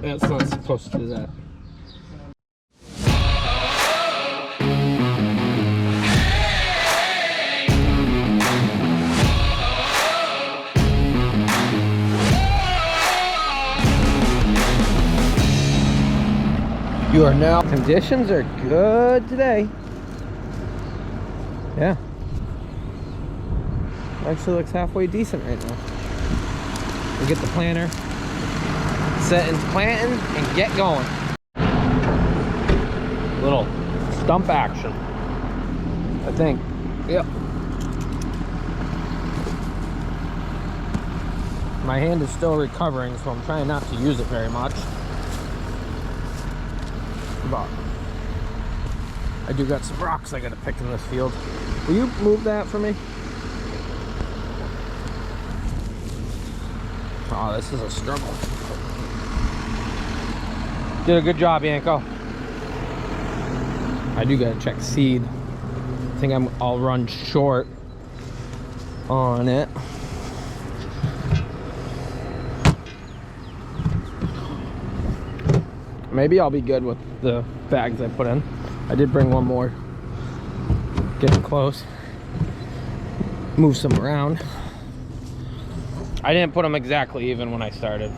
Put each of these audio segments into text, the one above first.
That's not supposed to do that. You are now. Conditions are good today. Yeah. Actually looks halfway decent right now. We'll get the planter set into planting and get going. Little stump action, I think. Yep. My hand is still recovering, so I'm trying not to use it very much. But I do got some rocks I gotta pick in this field. Will you move that for me? Oh, this is a struggle. Did a good job, Yanko. I do gotta check seed. I think I'll run short on it. Maybe I'll be good with the bags I put in. I did bring one more. Getting close. Move some around. I didn't put them exactly even when I started,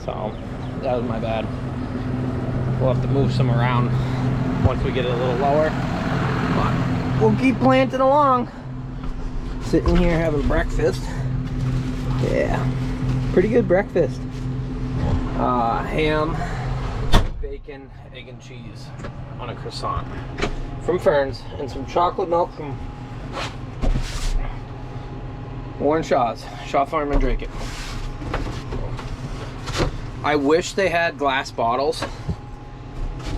so that was my bad. We'll have to move some around once we get it a little lower, but we'll keep planting along. Sitting here having breakfast. Yeah, pretty good breakfast. Ham, bacon, egg and cheese on a croissant from Fern's, and some chocolate milk from Warren Shaw's, Shaw Farm and Drake It. I wish they had glass bottles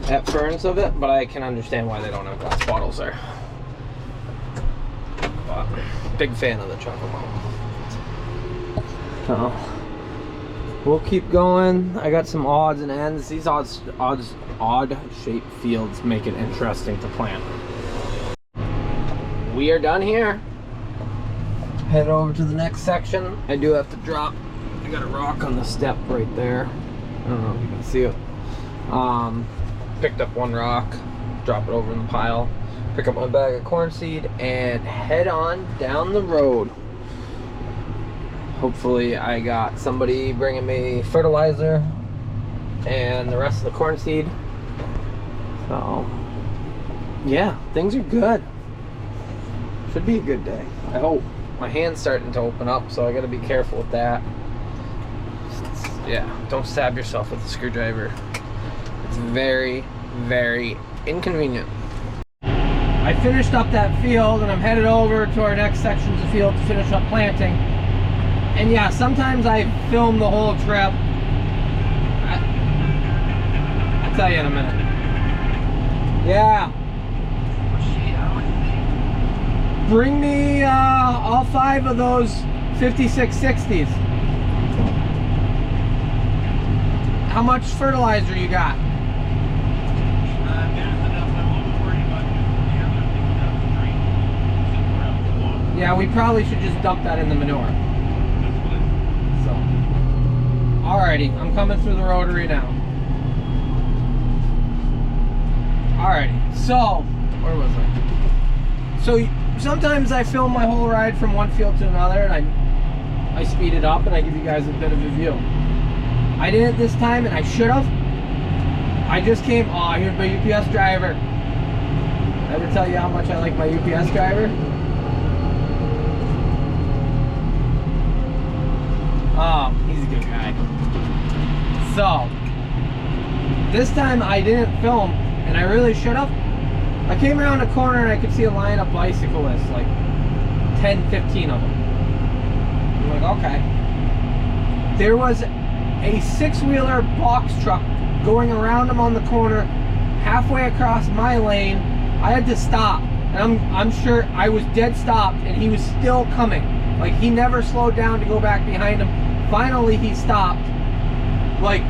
at Fern's of it, but I can understand why they don't have glass bottles there. But big fan of the chocolate milk. So we'll keep going. I got some odds and ends. These odd shaped fields make it interesting to plant. We are done here. Head over to the next section. I do have to drop. I got a rock on the step right there. I don't know if you can see it. Picked up one rock, drop it over in the pile, pick up my bag of corn seed, and head on down the road. Hopefully I got somebody bringing me fertilizer and the rest of the corn seed. So yeah, things are good. Should be a good day, I hope. My hand's starting to open up, so I gotta be careful with that. Yeah, don't stab yourself with a screwdriver. It's very, very inconvenient. I finished up that field and I'm headed over to our next sections of field to finish up planting. And yeah, sometimes I film the whole trip. I'll tell you in a minute. Yeah. Bring me all 5 of those 5660s. How much fertilizer you got? Yeah, we probably should just dump that in the manure. So, alrighty, I'm coming through the rotary now. Alrighty, so, where was I? So, sometimes I film my whole ride from one field to another, and I speed it up and I give you guys a bit of a view. I didn't this time, and I should have. I just came. Oh, here's my UPS driver. Did I ever tell you how much I like my UPS driver? Oh, he's a good guy. So, this time I didn't film, and I really should have. I came around a corner and I could see a line of bicyclists, like 10, 15 of them. I'm like, okay. There was a 6-wheeler box truck going around him on the corner, halfway across my lane. I had to stop, and I'm sure I was dead stopped, and he was still coming. Like, he never slowed down to go back behind him. Finally, he stopped. Like,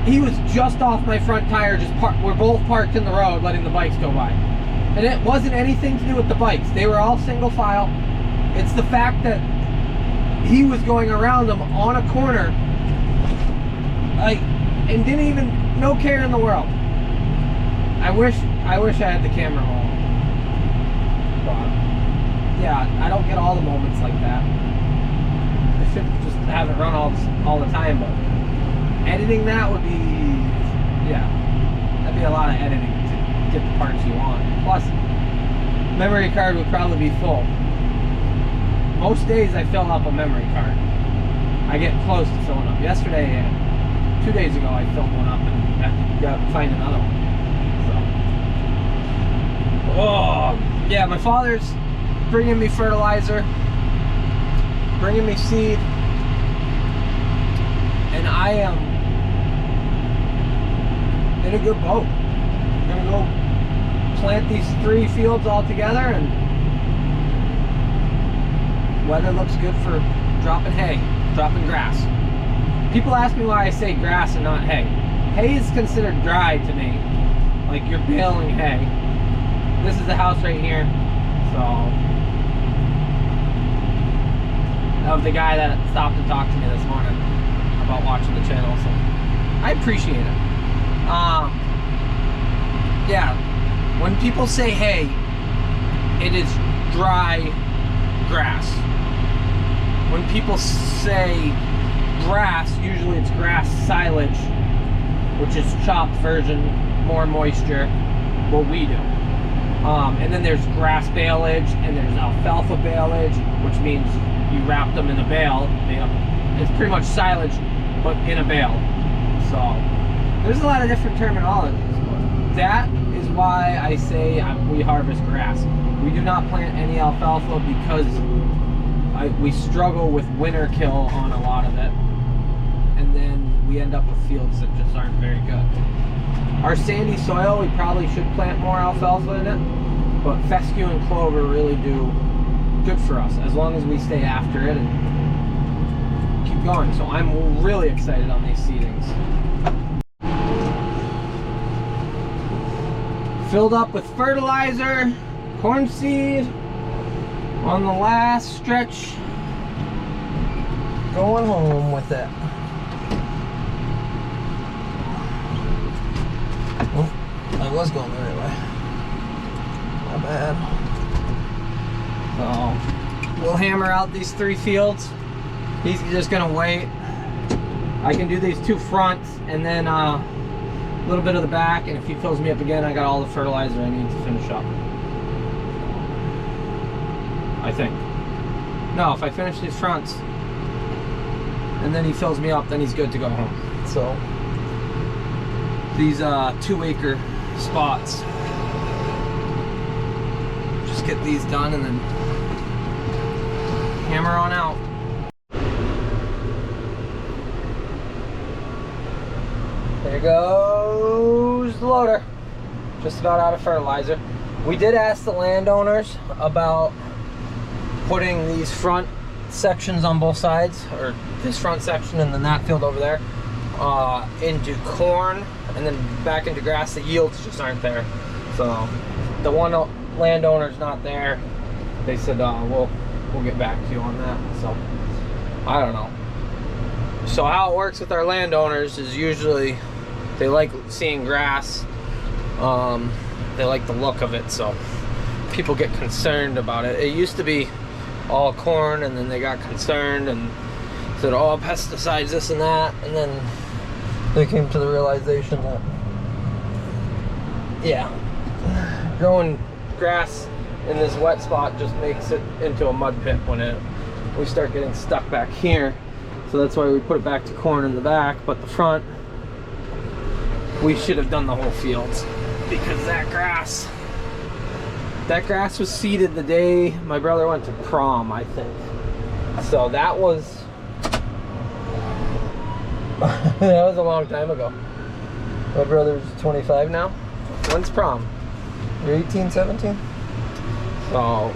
he was just off my front tire. We're both parked in the road, letting the bikes go by. And it wasn't anything to do with the bikes. They were all single file. It's the fact that he was going around them on a corner Like, and didn't even, no care in the world. I wish I had the camera roll. But yeah, I don't get all the moments like that. I should just have it run all the time, but editing that would be, yeah, that'd be a lot of editing to get the parts you want. Plus, memory card would probably be full. Most days I fill up a memory card. I get close to filling up. Yesterday, 2 days ago, I filled one up and I got to find another one. So, oh, yeah, my father's bringing me fertilizer, bringing me seed, and I am in a good boat. I'm gonna go plant these 3 fields all together, and weather looks good for dropping hay, dropping grass. People ask me why I say grass and not hay. Hay is considered dry to me, like you're baling hay. This is the house right here, so of the guy that stopped and talked to me this morning about watching the channel, so I appreciate it. Yeah, when people say hay, it is dry grass. When people say grass, usually it's grass silage, which is chopped version, more moisture, what we do. And then there's grass baleage, and there's alfalfa baleage, which means you wrap them in a bale. It's pretty much silage, but in a bale. So there's a lot of different terminologies, but that is why I say we harvest grass. We do not plant any alfalfa because we struggle with winter kill on a lot of it, and then we end up with fields that just aren't very good. Our sandy soil, we probably should plant more alfalfa in it, but fescue and clover really do good for us as long as we stay after it and keep going. So I'm really excited on these seedings. Filled up with fertilizer, corn seed on the last stretch, going home with it. Oh, I was going the right way. My bad. So we'll hammer out these 3 fields. He's just gonna wait. I can do these 2 fronts and then a little bit of the back, and if he fills me up again, I got all the fertilizer I need to finish up. I think. No, if I finish these fronts and then he fills me up, then he's good to go home. So these 2-acre spots, just get these done and then hammer on out. There goes the loader. Just about out of fertilizer. We did ask the landowners about putting these front sections on both sides, or this front section and then that field over there, into corn and then back into grass. The yields just aren't there. So the one landowner's not there. They said we'll get back to you on that. So I don't know. So how it works with our landowners is usually they like seeing grass. They like the look of it, so people get concerned about it. It used to be all corn, and then they got concerned and said, oh, pesticides, this and that, and then they came to the realization that, yeah, growing grass in this wet spot just makes it into a mud pit when we start getting stuck back here. So that's why we put it back to corn in the back, but the front, we should have done the whole fields, because that grass was seeded the day my brother went to prom, I think. So that was that was a long time ago. My brother's 25 now. When's prom? You're 18, 17? So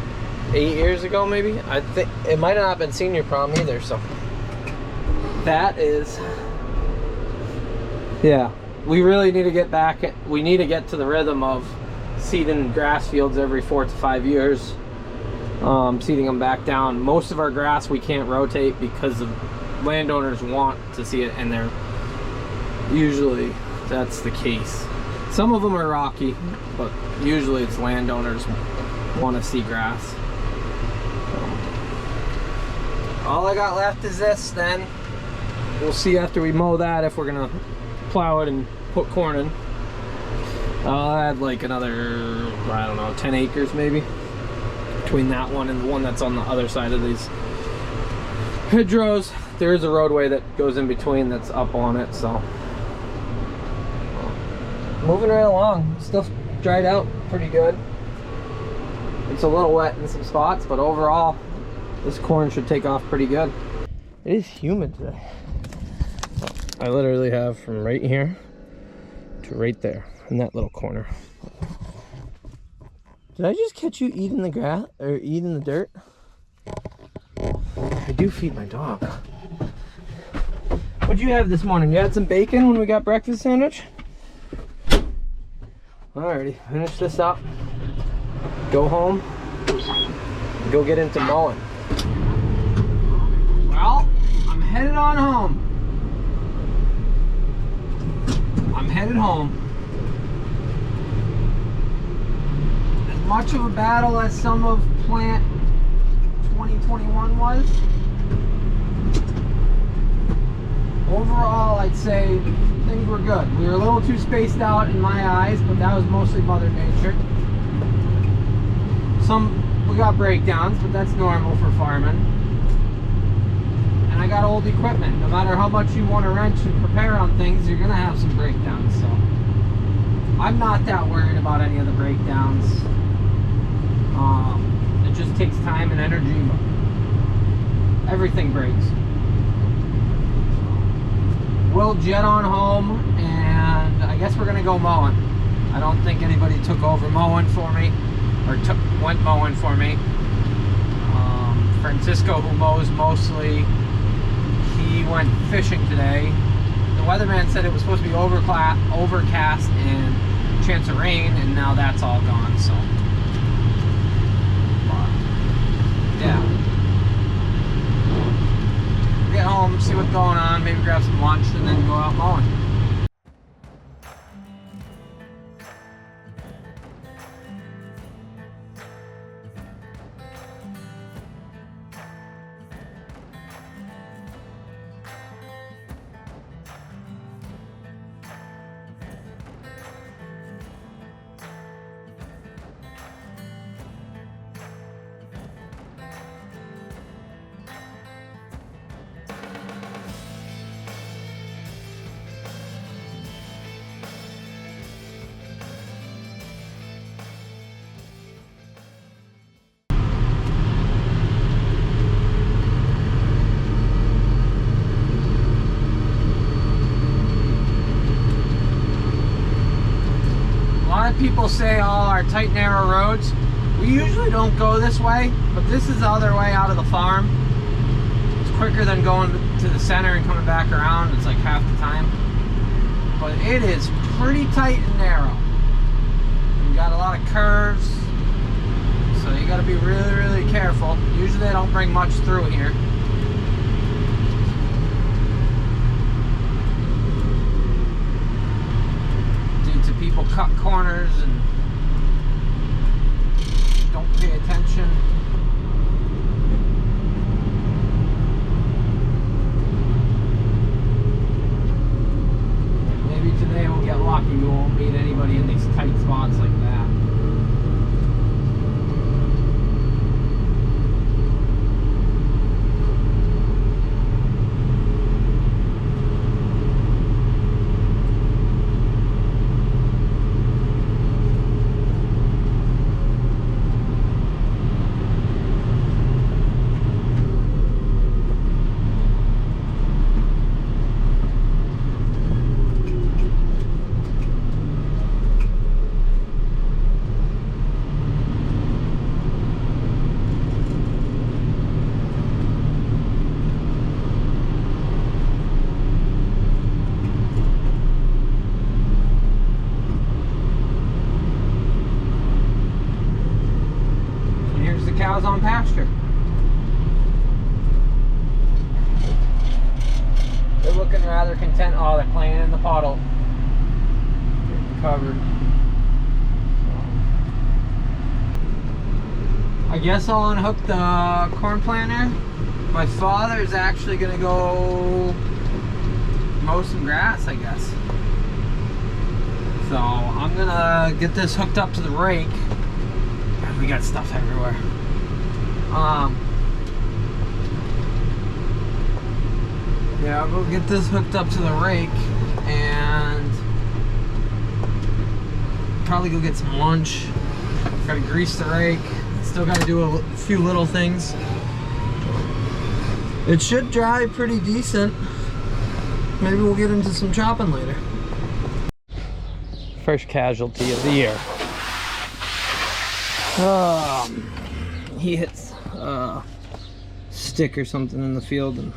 8 years ago, maybe. I think it might have not been senior prom either. So that is, yeah. We really need to get back. We need to get to the rhythm of seeding grass fields every 4 to 5 years. Seeding them back down. Most of our grass we can't rotate because the landowners want to see it, and Usually that's the case. Some of them are rocky, but usually it's landowners want to see grass. All I got left is this then. We'll see after we mow that if we're gonna plow it and put corn in. I'll add like another, I don't know, 10 acres maybe, between that one and the one that's on the other side of these hedgerows. There is a roadway that goes in between that's up on it, so. Moving right along. Stuff dried out pretty good. It's a little wet in some spots, but overall, this corn should take off pretty good. It is humid today. I literally have from right here to right there in that little corner. Did I just catch you eating the grass or eating the dirt? I do feed my dog. What'd you have this morning? You had some bacon when we got breakfast sandwich? Alrighty, finish this up. Go home. Go get into mowing. Well, I'm headed on home. I'm headed home. As much of a battle as some of plant 2021 was, overall I'd say things were good. We were a little too spaced out in my eyes, but that was mostly Mother Nature. We got breakdowns, but that's normal for farming. And I got old equipment. No matter how much you want to wrench and prepare on things, you're gonna have some breakdowns. So I'm not that worried about any of the breakdowns. It just takes time and energy, but everything breaks. We'll jet on home, and I guess we're gonna go mowing. I don't think anybody took over mowing for me, or went mowing for me. Francisco, who mows mostly, he went fishing today. The weatherman said it was supposed to be overcast and chance of rain, and now that's all gone, so. Yeah. Get home, see what's going on, maybe grab some lunch, and then go out mowing. People say, oh, our tight narrow roads, we usually don't go this way, but this is the other way out of the farm. It's quicker than going to the center and coming back around. It's like half the time, but it is pretty tight and narrow. You got a lot of curves, so you got to be really, really careful. Usually I don't bring much through here. People cut corners and don't pay attention. Maybe today we'll get lucky. We won't meet anybody in these tight spots like that. tent. Oh, they're playing in the puddle. Getting covered. I guess I'll unhook the corn planter. My father's actually gonna go mow some grass, I guess. So I'm gonna get this hooked up to the rake. God, we got stuff everywhere. Yeah, I'll go get this hooked up to the rake and probably go get some lunch. Gotta grease the rake. Still gotta do a few little things. It should dry pretty decent. Maybe we'll get into some chopping later. First casualty of the year. He hits a stick or something in the field and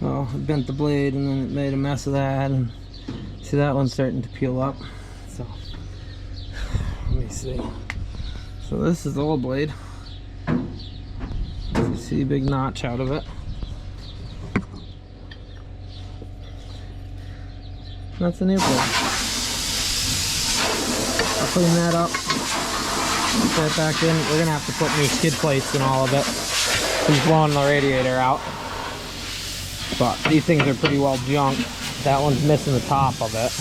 it bent the blade, and then it made a mess of that, and see that one's starting to peel up. So let me see. So this is the old blade. You see a big notch out of it. That's the new blade. I'll clean that up. Put it back in. We're gonna have to put new skid plates in all of it. He's blowing the radiator out. But these things are pretty well junked. That one's missing the top of it.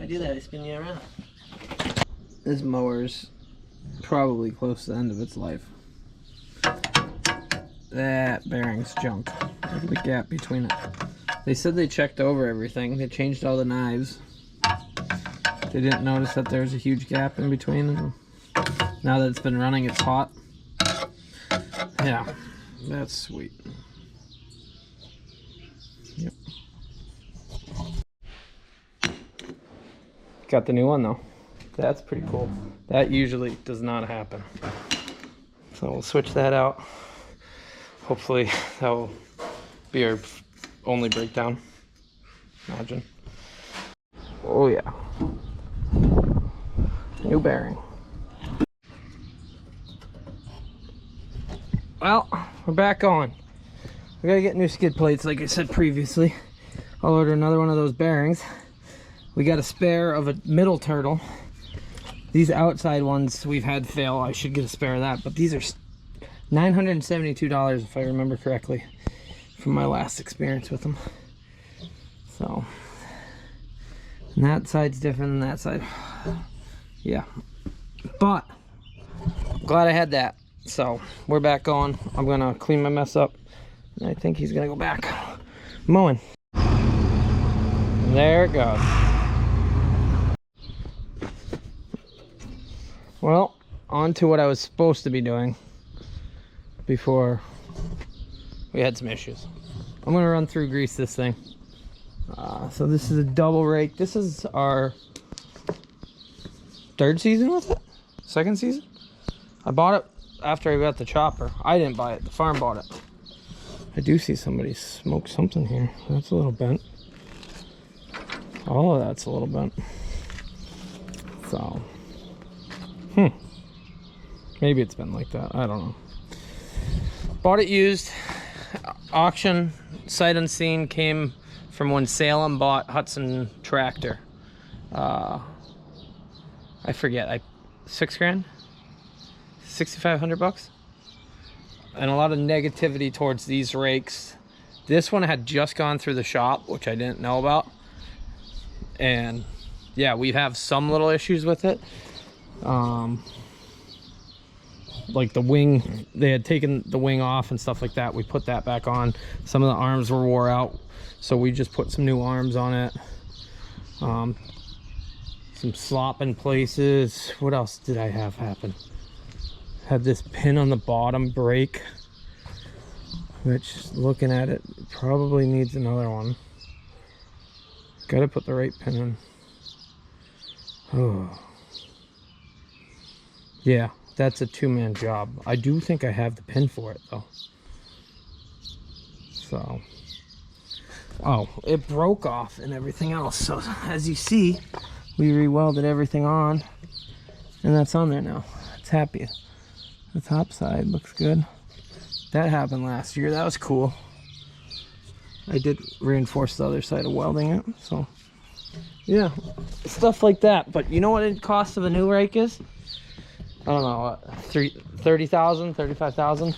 Do that, I spin you around. This mower's probably close to the end of its life. That bearing's junk. Look at the gap between it. They said they checked over everything. They changed all the knives. They didn't notice that there's a huge gap in between them. Now that it's been running, it's hot. Yeah, that's sweet. Yep. Got the new one though. That's pretty cool. That usually does not happen. So we'll switch that out. Hopefully that will be our only breakdown. Imagine. Oh yeah. New bearing. Well, we're back on. We gotta get new skid plates like I said previously. I'll order another one of those bearings. We got a spare of a middle turtle. These outside ones we've had fail. I should get a spare of that, but these are $972 if I remember correctly from my last experience with them. So, and that side's different than that side. Yeah, but glad I had that. So we're back on. I'm gonna clean my mess up, and I think he's gonna go back mowing. And there it goes. Well, on to what I was supposed to be doing before we had some issues. I'm gonna run through grease this thing. So this is a double rake. This is our third season with it? Second season? I bought it after I got the chopper. I didn't buy it, the farm bought it. I do see somebody smoke something here. That's a little bent. All of that's a little bent. So, maybe it's been like that. I don't know. Bought it used. Auction, sight unseen, came from when Salem bought Hudson tractor. I forget. $6 grand, 6,500 bucks, and a lot of negativity towards these rakes. This one had just gone through the shop, which I didn't know about, and yeah, we have some little issues with it. Like the wing, they had taken the wing off and stuff like that. We put that back on. Some of the arms were wore out, so we just put some new arms on it. Some slop in places. What else did I have happen? Had this pin on the bottom break. which, looking at it, probably needs another one. Gotta put the right pin in. Oh. Yeah, that's a two-man job. I do think I have the pin for it, though. So, oh, it broke off and everything else. So, as you see, we re-welded everything on, and that's on there now. It's happy. The top side looks good. That happened last year. That was cool. I did reinforce the other side of welding it. So, yeah, stuff like that. But you know what the cost of a new rake is? I don't know, what, 30,000, 35,000.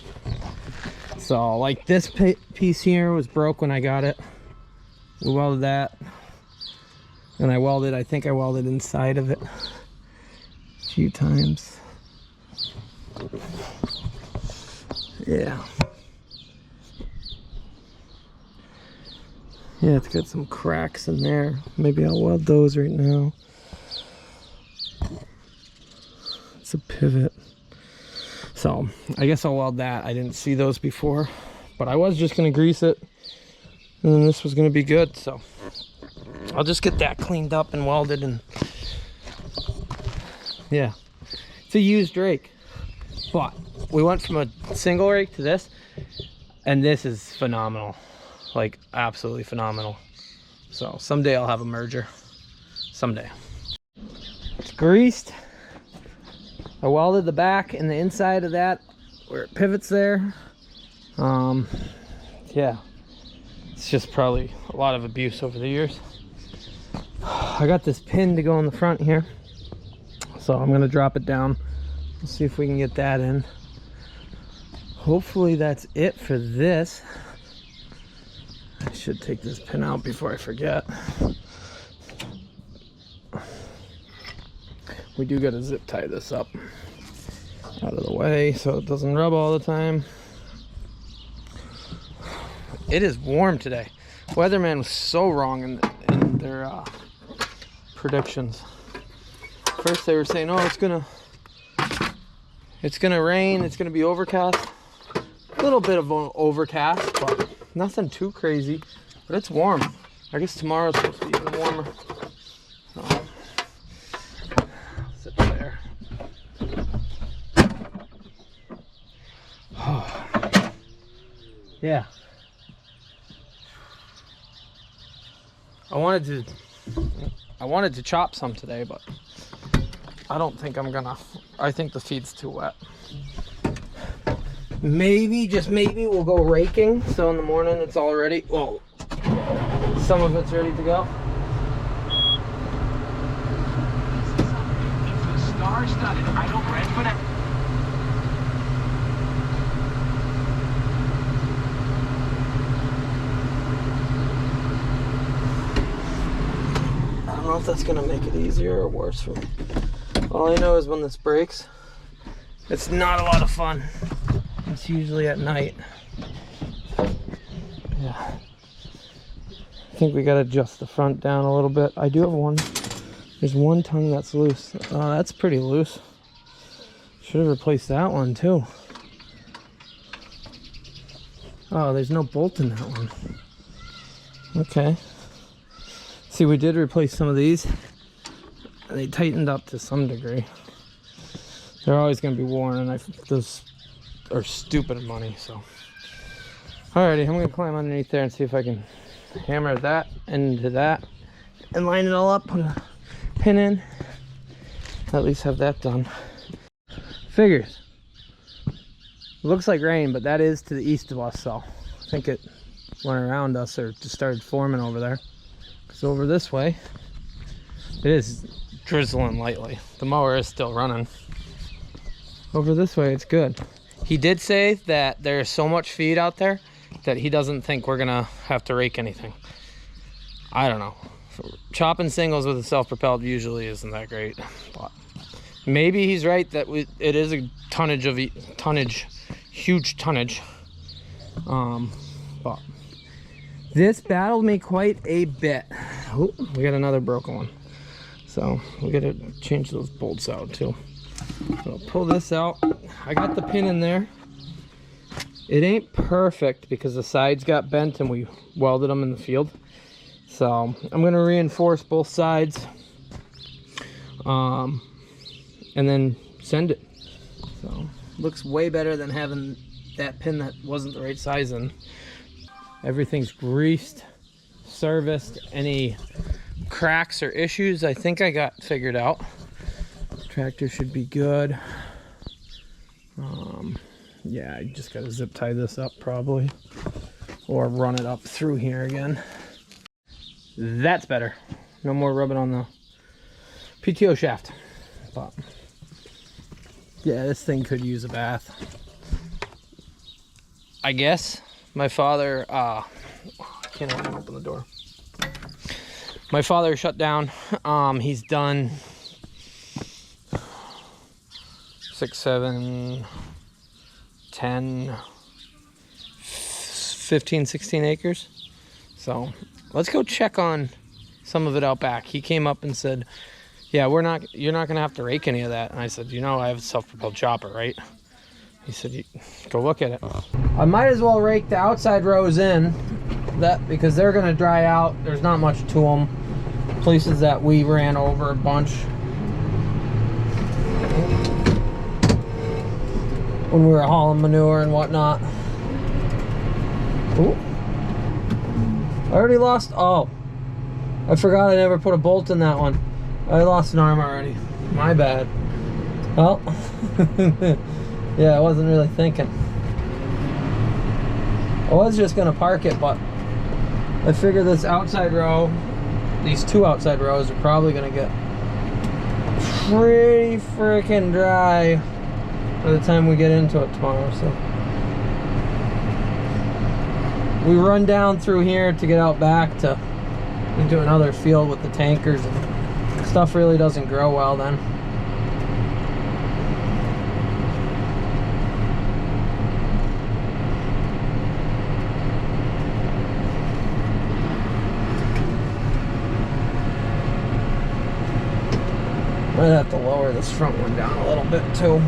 So, like, this piece here was broke when I got it. We welded that. And I think I welded inside of it a few times. Yeah. Yeah, it's got some cracks in there. Maybe I'll weld those right now. It's a pivot. So, I guess I'll weld that. I didn't see those before. But I was just going to grease it. And then this was going to be good. So, I'll just get that cleaned up and welded. And yeah. It's a used rake. But we went from a single rake to this, and this is phenomenal, like absolutely phenomenal. So someday I'll have a merger, someday. It's greased. I welded the back and the inside of that where it pivots there. Yeah, it's just probably a lot of abuse over the years. I got this pin to go in the front here, so I'm gonna drop it down. Let's see if we can get that in. Hopefully that's it for this. I should take this pin out before I forget. We do gotta zip tie this up out of the way so it doesn't rub all the time. It is warm today. Weatherman was so wrong in their predictions. First they were saying, oh, it's gonna rain, it's gonna be overcast. A little bit of an overcast, but nothing too crazy. But it's warm. I guess tomorrow's supposed to be even warmer. So, sit there. Yeah. I wanted to chop some today, but I don't think I'm gonna. I think the feed's too wet. Maybe, just maybe, we'll go raking. So in the morning it's all ready. Well, some of it's ready to go. Star-studded. I don't rent for that. I don't know if that's gonna make it easier or worse for me. All I know is when this breaks, it's not a lot of fun. It's usually at night. Yeah. I think we gotta adjust the front down a little bit. I do have one. There's one tongue that's loose. That's pretty loose. Should have replaced that one too. Oh, there's no bolt in that one. Okay. See, we did replace some of these. They tightened up to some degree. They're always going to be worn, and those are stupid money. So, alrighty, I'm going to climb underneath there and see if I can hammer that into that and line it all up. Put a pin in. At least have that done. Figures. Looks like rain, but that is to the east of us. So I think it went around us or just started forming over there. Because over this way, it is drizzling lightly. The mower is still running. Over this way, it's good. He did say that there's so much feed out there that he doesn't think we're gonna have to rake anything. I don't know. Chopping singles with a self-propelled usually isn't that great, but maybe he's right that it is a huge tonnage. But this battled me quite a bit. Oh, we got another broken one. So we gotta change those bolts out too. So pull this out. I got the pin in there. It ain't perfect because the sides got bent and we welded them in the field. So I'm gonna reinforce both sides and then send it. So looks way better than having that pin that wasn't the right size, and everything's greased, serviced. Any cracks or issues I think I got figured out. Tractor should be good. Yeah, I just gotta zip tie this up probably, or run it up through here again. That's better. No more rubbing on the PTO shaft. But yeah, this thing could use a bath, I guess. My father, I can't even open the door. My father shut down. He's done 6, 7, 10, 15, 16 acres. So let's go check on some of it out back. He came up and said, yeah, you're not gonna have to rake any of that. And I said, you know, I have a self-propelled chopper, right? He said, go look at it. I might as well rake the outside rows in, because they're gonna dry out. There's not much to them. Places that we ran over a bunch when we were hauling manure and whatnot. Ooh. I already lost, oh, I forgot I never put a bolt in that one. I lost an arm already. My bad. Well, yeah, I wasn't really thinking. I was just gonna park it, but I figure this outside row, these 2 outside rows are probably gonna get pretty freaking dry by the time we get into it tomorrow. So we run down through here to get out back to into another field with the tankers, and stuff really doesn't grow well then. Might have to lower this front one down a little bit too.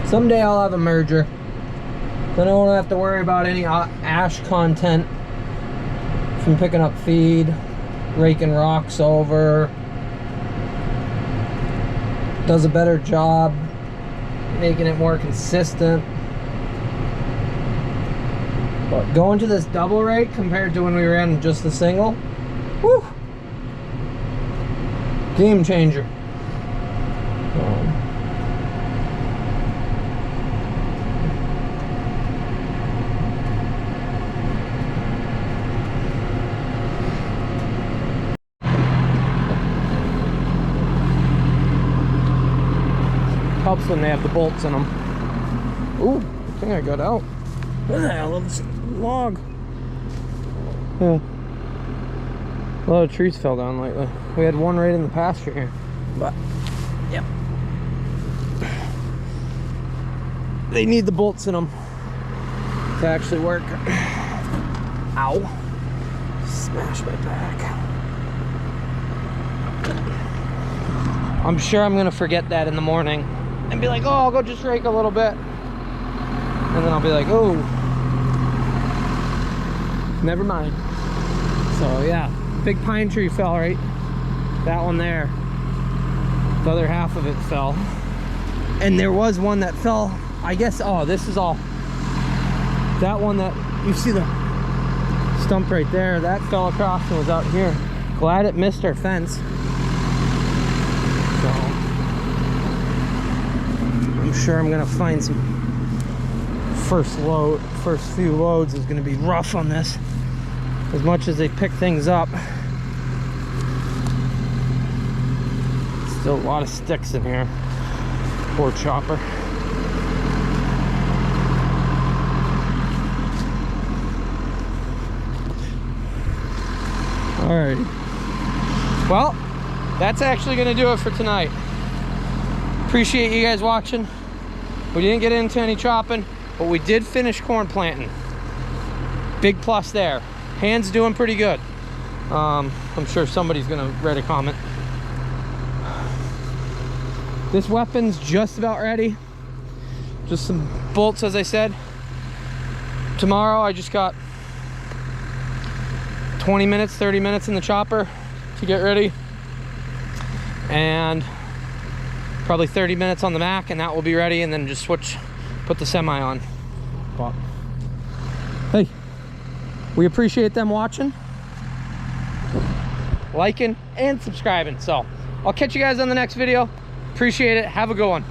Someday I'll have a merger. Then I won't have to worry about any ash content from picking up feed, raking rocks over. Does a better job making it more consistent. But going to this double rake compared to when we ran just the single, whew, game changer. Helps when they have the bolts in them. Ooh, I think I got out. What the hell is this log? Yeah. A lot of trees fell down lately. We had one right in the pasture here. But, yep. They need the bolts in them to actually work. Ow. Smash my back. I'm sure I'm gonna forget that in the morning and be like, oh, I'll go just rake a little bit. And then I'll be like, oh, never mind. So yeah, big pine tree fell right. That one there. The other half of it fell. And there was one that fell, I guess, oh, this is all. That one that, you see the stump right there, that fell across and was out here. Glad it missed our fence. So I'm sure I'm gonna find some first few loads is gonna be rough on this. As much as they pick things up, still a lot of sticks in here. Poor chopper. Alright. Well, that's actually gonna do it for tonight. Appreciate you guys watching. We didn't get into any chopping, but we did finish corn planting. Big plus there. Hands doing pretty good. I'm sure somebody's gonna write a comment. This weapon's just about ready. Just some bolts, as I said. Tomorrow I just got 20 minutes, 30 minutes in the chopper to get ready. And probably 30 minutes on the Mac, and that will be ready, and then just switch, put the semi on. But hey, we appreciate them watching, liking, and subscribing. So I'll catch you guys on the next video. Appreciate it. Have a good one.